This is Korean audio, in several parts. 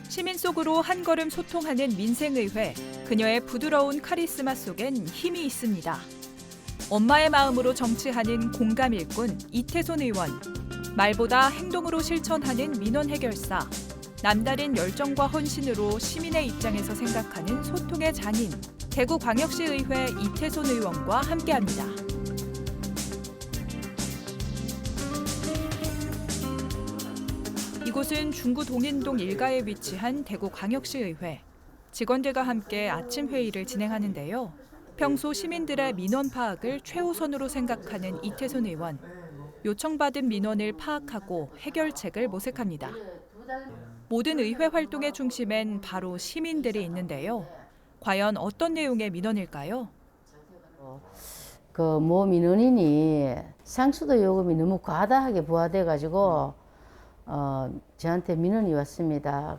시민 속으로 한 걸음 소통하는 민생의회. 그녀의 부드러운 카리스마 속엔 힘이 있습니다. 엄마의 마음으로 정치하는 공감 일꾼 이태손 의원. 말보다 행동으로 실천하는 민원 해결사. 남다른 열정과 헌신으로 시민의 입장에서 생각하는 소통의 장인. 대구광역시의회 이태손 의원과 함께합니다. 이곳은 중구 동인동 일가에 위치한 대구광역시의회. 직원들과 함께 아침 회의를 진행하는데요. 평소 시민들의 민원 파악을 최우선으로 생각하는 이태손 의원. 요청받은 민원을 파악하고 해결책을 모색합니다. 모든 의회 활동의 중심엔 바로 시민들이 있는데요. 과연 어떤 내용의 민원일까요? 모 민원인이 상수도 요금이 너무 과다하게 부과돼가지고 저한테 민원이 왔습니다.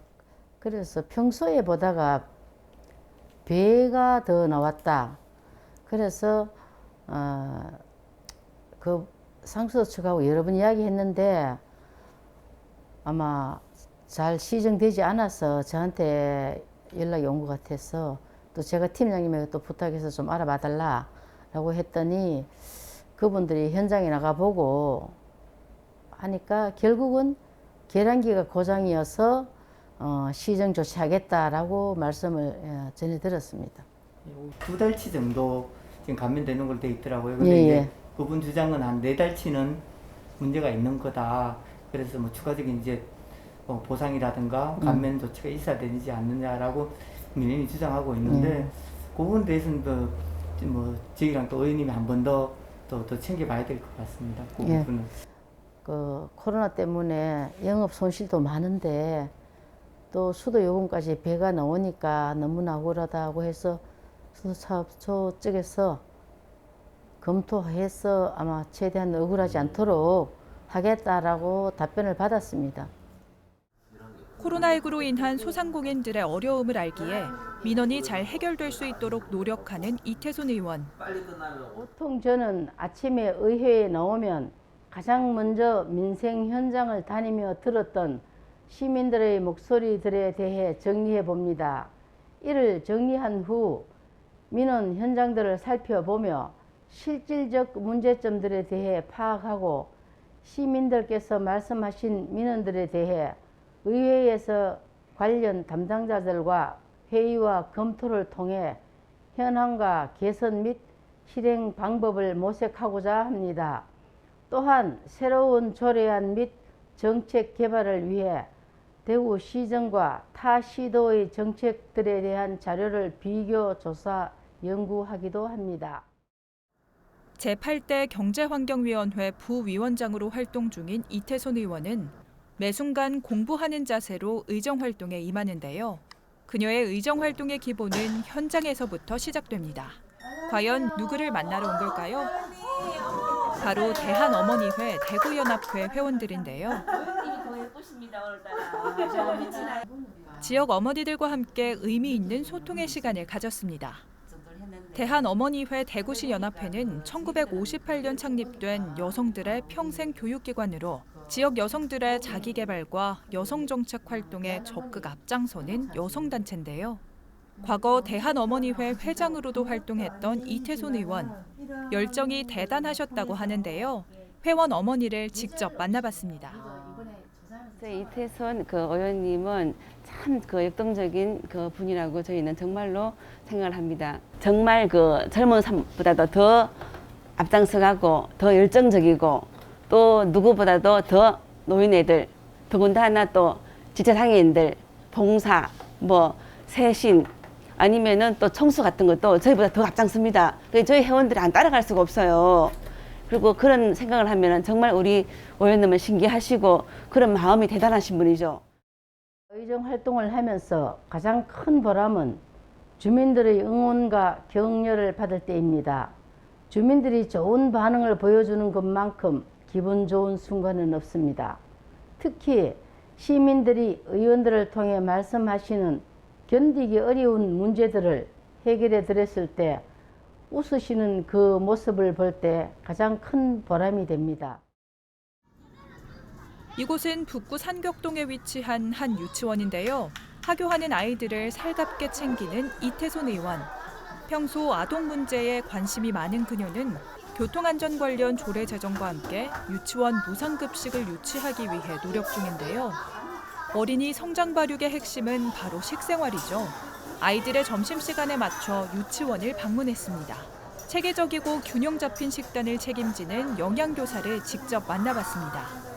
그래서 평소에 보다가 배가 더 나왔다. 그래서 그 상수도 측하고 여러 번 이야기했는데 아마 잘 시정되지 않아서 저한테 연락이 온 것 같아서 또 제가 팀장님에게 또 부탁해서 좀 알아봐 달라라고 했더니 그분들이 현장에 나가보고 하니까 결국은 계량기가 고장이어서 시정 조치하겠다라고 말씀을 전해 들었습니다. 2달치 정도 지금 감면되는 걸로 돼 있더라고요. 근데 예, 이제 예. 그분 주장은 한 4달치는 문제가 있는 거다. 그래서 뭐 추가적인 이제 보상이라든가 감면 조치가 있어야 되지 않느냐라고 민원인이 주장하고 있는데 그 부분에 대해서는 뭐 저희랑 또 의원님이 한 번 더 챙겨봐야 될 것 같습니다. 그 예. 부분은. 그 코로나 때문에 영업 손실도 많은데 또 수도 요금까지 배가 나오니까 너무나 억울하다고 해서 수도사업소 쪽에서 검토해서 아마 최대한 억울하지 않도록 하겠다라고 답변을 받았습니다. 코로나19로 인한 소상공인들의 어려움을 알기에 민원이 잘 해결될 수 있도록 노력하는 이태손 의원. 보통 저는 아침에 의회에 나오면 가장 먼저 민생 현장을 다니며 들었던 시민들의 목소리들에 대해 정리해 봅니다. 이를 정리한 후 민원 현장들을 살펴보며 실질적 문제점들에 대해 파악하고 시민들께서 말씀하신 민원들에 대해 의회에서 관련 담당자들과 회의와 검토를 통해 현황과 개선 및 실행 방법을 모색하고자 합니다. 또한 새로운 조례안 및 정책 개발을 위해 대구시정과 타 시도의 정책들에 대한 자료를 비교, 조사, 연구하기도 합니다. 제8대 경제환경위원회 부위원장으로 활동 중인 이태손 의원은 매 순간 공부하는 자세로 의정활동에 임하는데요. 그녀의 의정활동의 기본은 현장에서부터 시작됩니다. 과연 누구를 만나러 온 걸까요? 바로 대한어머니회 대구연합회 회원들인데요. 지역 어머니들과 함께 의미 있는 소통의 시간을 가졌습니다. 대한어머니회 대구시 연합회는 1958년 창립된 여성들의 평생 교육기관으로 지역 여성들의 자기개발과 여성정책 활동에 적극 앞장서는 여성단체인데요. 과거 대한어머니회 회장으로도 활동했던 이태손 의원. 열정이 대단하셨다고 하는데요. 회원 어머니를 직접 만나봤습니다. 이태손 의원님은 참 역동적인 분이라고 저희는 정말로 생각을 합니다. 정말 젊은 사람보다도 더 앞장서가고 더 열정적이고 또 누구보다도 더 노인애들, 더군다나 또 지체장애인들, 봉사, 세신 아니면은 또 청소 같은 것도 저희보다 더 앞장섭니다. 저희 회원들이 안 따라갈 수가 없어요. 그리고 그런 생각을 하면은 정말 우리 의원님은 신기하시고 그런 마음이 대단하신 분이죠. 의정 활동을 하면서 가장 큰 보람은 주민들의 응원과 격려를 받을 때입니다. 주민들이 좋은 반응을 보여주는 것만큼 기분 좋은 순간은 없습니다. 특히 시민들이 의원들을 통해 말씀하시는 견디기 어려운 문제들을 해결해 드렸을 때 웃으시는 그 모습을 볼 때 가장 큰 보람이 됩니다. 이곳은 북구 산격동에 위치한 한 유치원인데요. 하교하는 아이들을 살갑게 챙기는 이태손 의원. 평소 아동 문제에 관심이 많은 그녀는 교통안전 관련 조례 제정과 함께 유치원 무상급식을 유치하기 위해 노력 중인데요. 어린이 성장 발육의 핵심은 바로 식생활이죠. 아이들의 점심시간에 맞춰 유치원을 방문했습니다. 체계적이고 균형 잡힌 식단을 책임지는 영양교사를 직접 만나봤습니다.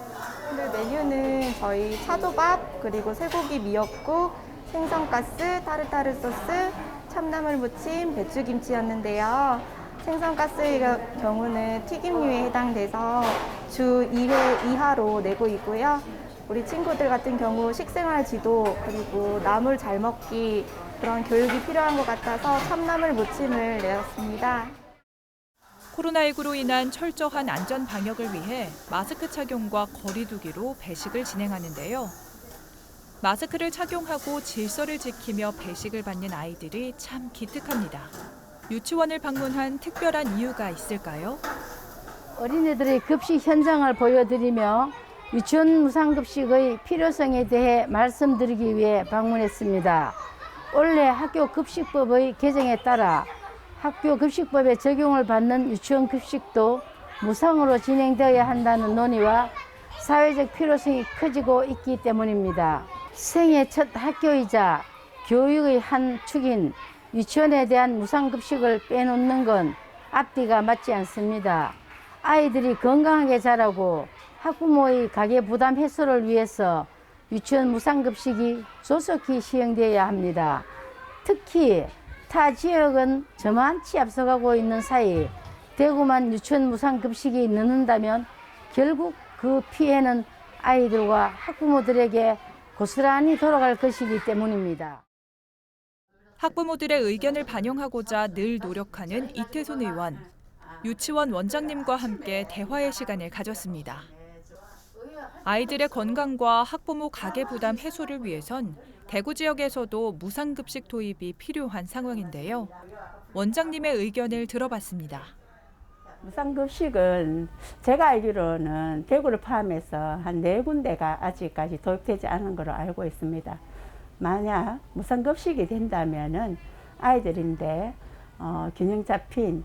오늘 메뉴는 저희 차돌밥, 그리고 쇠고기 미역국, 생선가스, 타르타르 소스, 참나물 무침, 배추김치였는데요. 생선가스의 경우는 튀김류에 해당돼서 주 2회 이하로 내고 있고요. 우리 친구들 같은 경우 식생활 지도 그리고 나물 잘 먹기 그런 교육이 필요한 것 같아서 참나물 무침을 내었습니다. 코로나19로 인한 철저한 안전 방역을 위해 마스크 착용과 거리 두기로 배식을 진행하는데요. 마스크를 착용하고 질서를 지키며 배식을 받는 아이들이 참 기특합니다. 유치원을 방문한 특별한 이유가 있을까요? 어린이들의 급식 현장을 보여드리며 유치원 무상급식의 필요성에 대해 말씀드리기 위해 방문했습니다. 올해 학교급식법의 개정에 따라 학교급식법에 적용을 받는 유치원 급식도 무상으로 진행되어야 한다는 논의와 사회적 필요성이 커지고 있기 때문입니다. 생애 첫 학교이자 교육의 한 축인 유치원에 대한 무상급식을 빼놓는 건 앞뒤가 맞지 않습니다. 아이들이 건강하게 자라고 학부모의 가계 부담 해소를 위해서 유치원 무상급식이 조속히 시행되어야 합니다. 특히 타 지역은 저만치 앞서가고 있는 사이 대구만 유치원 무상급식이 늦는다면 결국 그 피해는 아이들과 학부모들에게 고스란히 돌아갈 것이기 때문입니다. 학부모들의 의견을 반영하고자 늘 노력하는 이태손 의원. 유치원 원장님과 함께 대화의 시간을 가졌습니다. 아이들의 건강과 학부모 가계 부담 해소를 위해선 대구 지역에서도 무상급식 도입이 필요한 상황인데요. 원장님의 의견을 들어봤습니다. 무상급식은 제가 알기로는 대구를 포함해서 한 4군데가 아직까지 도입되지 않은 걸로 알고 있습니다. 만약 무상급식이 된다면은 아이들인데 균형 잡힌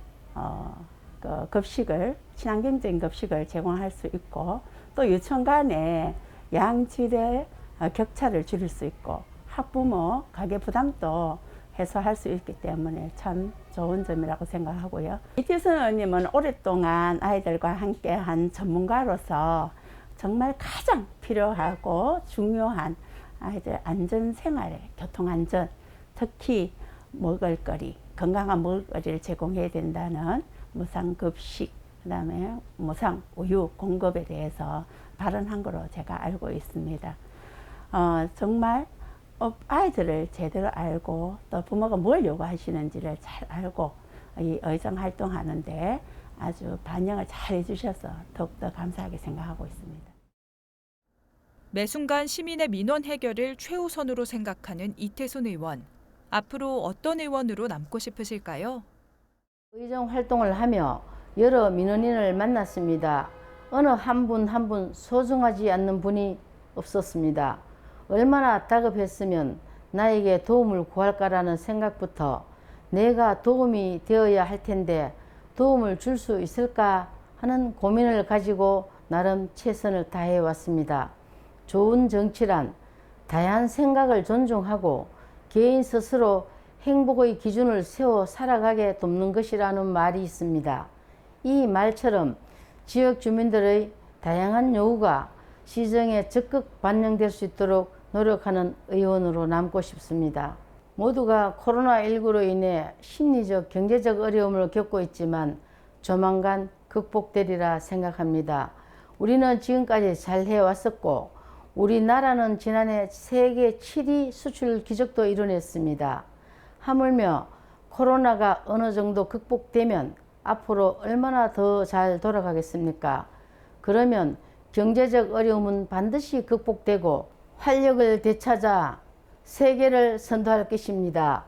그 급식을 친환경적인 급식을 제공할 수 있고 또 유치원 간의 양질의 격차를 줄일 수 있고 학부모 가계 부담도 해소할 수 있기 때문에 참 좋은 점이라고 생각하고요. 이태선 의원님은 오랫동안 아이들과 함께한 전문가로서 정말 가장 필요하고 중요한 아이들 안전 생활에 교통안전, 특히 먹을거리, 건강한 먹을거리를 제공해야 된다는 무상급식, 그다음에 무상 우유 공급에 대해서 발언한 거로 제가 알고 있습니다. 정말 아이들을 제대로 알고 또 부모가 뭘 요구하시는지를 잘 알고 이 의정 활동하는데 아주 반영을 잘 해주셔서 더욱더 감사하게 생각하고 있습니다. 매 순간 시민의 민원 해결을 최우선으로 생각하는 이태손 의원. 앞으로 어떤 의원으로 남고 싶으실까요? 의정 활동을 하며 여러 민원인을 만났습니다. 어느 한 분 한 분 소중하지 않는 분이 없었습니다. 얼마나 다급했으면 나에게 도움을 구할까라는 생각부터 내가 도움이 되어야 할 텐데 도움을 줄 수 있을까 하는 고민을 가지고 나름 최선을 다해 왔습니다. 좋은 정치란 다양한 생각을 존중하고 개인 스스로 행복의 기준을 세워 살아가게 돕는 것이라는 말이 있습니다. 이 말처럼 지역 주민들의 다양한 요구가 시정에 적극 반영될 수 있도록 노력하는 의원으로 남고 싶습니다. 모두가 코로나19로 인해 심리적, 경제적 어려움을 겪고 있지만 조만간 극복되리라 생각합니다. 우리는 지금까지 잘 해왔었고 우리나라는 지난해 세계 7위 수출 기적도 이뤄냈습니다. 하물며 코로나가 어느 정도 극복되면 앞으로 얼마나 더 잘 돌아가겠습니까? 그러면 경제적 어려움은 반드시 극복되고 활력을 되찾아 세계를 선도할 것입니다.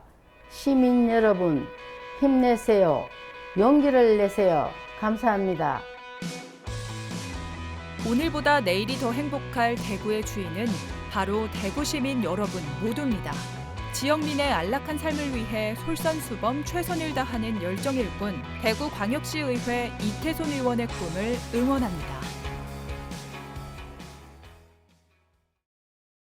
시민 여러분, 힘내세요. 용기를 내세요. 감사합니다. 오늘보다 내일이 더 행복할 대구의 주인은 바로 대구 시민 여러분 모두입니다. 지역민의 안락한 삶을 위해 솔선수범 최선을 다하는 열정일 뿐 대구광역시의회 이태손 의원의 꿈을 응원합니다.